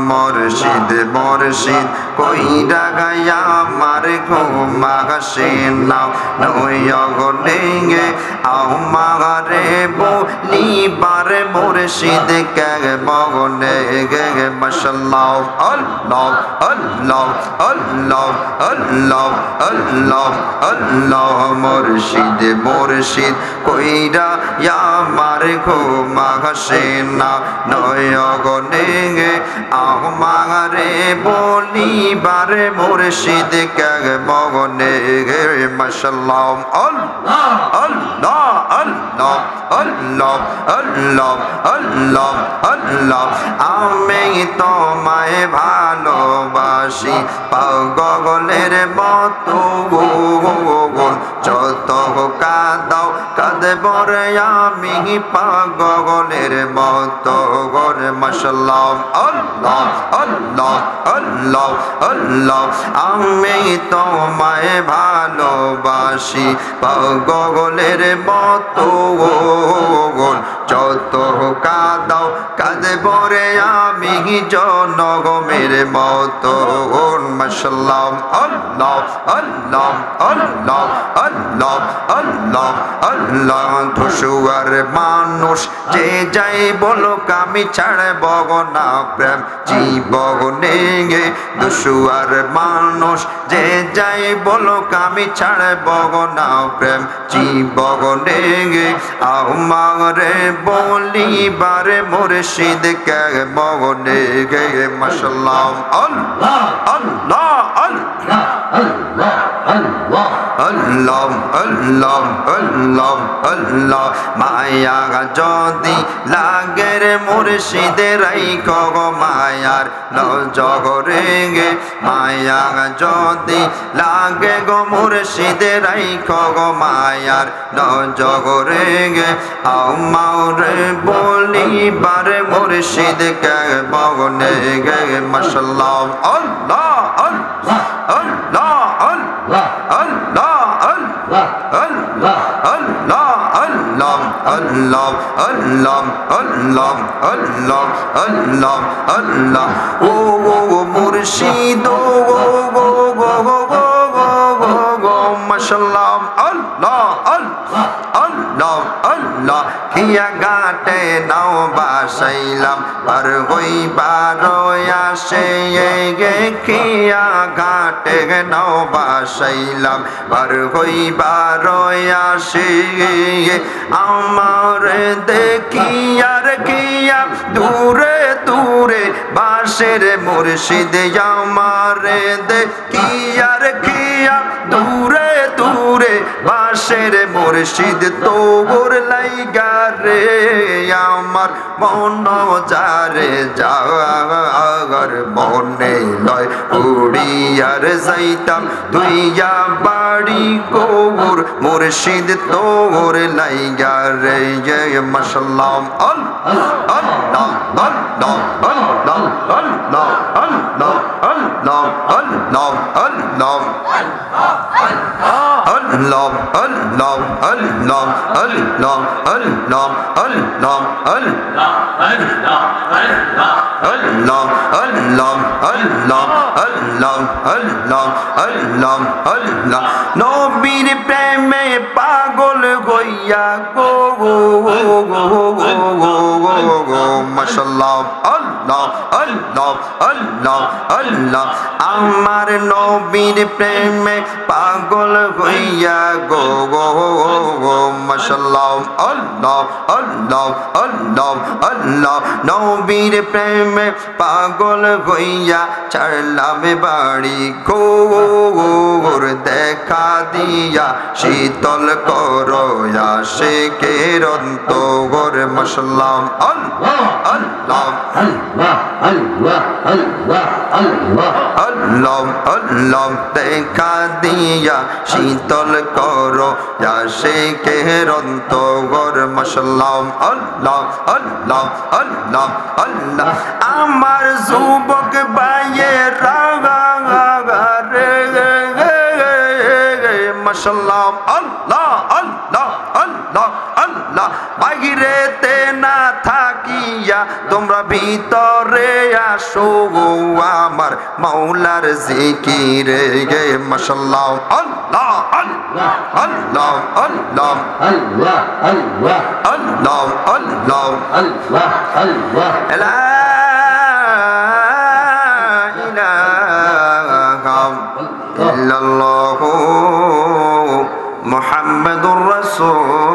মুর্শিদ মুর্শিদ কইরা গায়া আমার ঘুমা হাসে না নয়গনে আমারে বলিবার মুর্শিদ কে মগনে গে মাশাআল্লাহ আল্লাহ আল্লাহ আল্লাহ আল্লাহ আল্লাহ আল্লাহ মুর্শিদ মুর্শিদ কইরা আমার ঘুমা হাসে না নয়গনে আমারে বলিবার মুর্শিদ কে মগনে গে মাশাআল্লাহ আল্লাহ আল্লাহ আল্লাহ আল্লাহ আল্লাহ আল্লাহ আল্লাহ আমি তোমায় ভালোবাসি পাগলের মতো যত কাঁদাও কাঁদব রে আমি পাগলের মতো গোরে মাশাআল্লাহ আল্লাহ আল্লাহ আল্লাহ আল্লাহ আমি তোমায় ভালোবাসি পাগলের মতো যত কাঁদাও কাঁদব রে আমি জনগমের মতো মাশাআল্লাহ আল্লাহ আল্লাহ আল্লাহ আল্লাহ আল্লাহ আল্লাহ ধসুয়ার মানুষ যে যাই বলুক আমি ছাড়ব না প্রেম জীবনে ধসুয়ার মানুষ যে যাই বলুক আমি ছাড়ব না প্রেম জীবনে আমারে বলিবার মুর্শিদ কে মগনে গে মাশাআল্লাহ আল্লাহ আল্লাহ আল্লাহ আল্লাহ আল্লাহ আল্লাহ আল্লাহ আল্লাহ মায়া যদি লাগে রে মুর্শিদে রাইখো গো মায়ার নজরে গে মায়া যদি লাগে গো মুর্শিদে রাইখো গো মায়ার নজরে গে আমারে বলিবার মুর্শিদ কে মগনে গে মাশাআল্লাহ আল্লাহ আল্লাহ আল্লাহ আল্লাহ আল্লাহ আল্লাহ আল্লাহ আল্লাহ আল্লাহ আল্লাহ আল্লাহ আল্লাহ আল্লাহ আল্লাহ ও মুর্শিদ ও মাশাআল্লাহ আল্লাহ আল্লাহ আল্লাহ আল্লাহ কিয়া গাটে নাও বাসাইলাম আর হইবার আসে গে কিয়া ঘাটে নাও বাসাইলাম আর হইবার আসে আমার দেখিয়ার কিয়া দূরে দূরে বাসের মুর্শিদ আমারে দেখিয়ার কিয়া দূরে দূরে বাসের মুর্শিদ তোর লাইগা রে আমার মন যারে যাগর মনে লয় উড়িয়ার যাইতাম দুইয়া বাড়ি গোর মুর্শিদ তোর লাইগা রে মাশাআল্লাহ আল্লাহ আল্লাহ আল্লাহ আল্লাহ আল্লাহ আল্লাহ আল্লাহ আল্লাহ আল্লাহ Allah Allah Allah Allah Allah Allah Allah Allah Allah Allah Allah Allah Allah Allah নবীর প্রেমে পাগল হইয়া গো মাশাআল্লাহ আল্লাহ আল্লাহ আল্লাহ আল্লাহ আমার নবীর প্রেমে পাগল হইয়া গো মাশাআল্লাহ আল্লাহ আল্লাহ আল্লাহ আল্লাহ নবীর প্রেমে পাগল হইয়া ছাড়লাম বাড়ি গোর দেখা দিয়া শীতল করো আশিকের অন্তর মাশাআল্লাহ আল্লাহ আল্লাহ আল্লাহ আল্লাহ আল্লাহ আল্লাহ আল্লাহ আল্লাহ দেখা দিয়া শীতল করো আশিকের অন্তর মাশাআল্লাহ আল্লাহ আল্লাহ আল্লাহ আল্লাহ আমার যুবক ভাইয়ের মাশাআল্লাহ আল্লাহ আল্লাহ আল্লাহ আল্লাহ বাহিরেতে না থাকিয়া তোমরা ভিতরে আসো আমার মাওলার জিকিরে গে মাশাআল্লাহ আল্লাহ আল্লাহ আল্লাহ আল্লাহ আল্লাহ আল্লাহ আল্লাহ আল্লাহ আল্লাহ আল্লাহ লা ইলাহা ইল্লাল্লাহু মুহাম্মাদুর রাসূল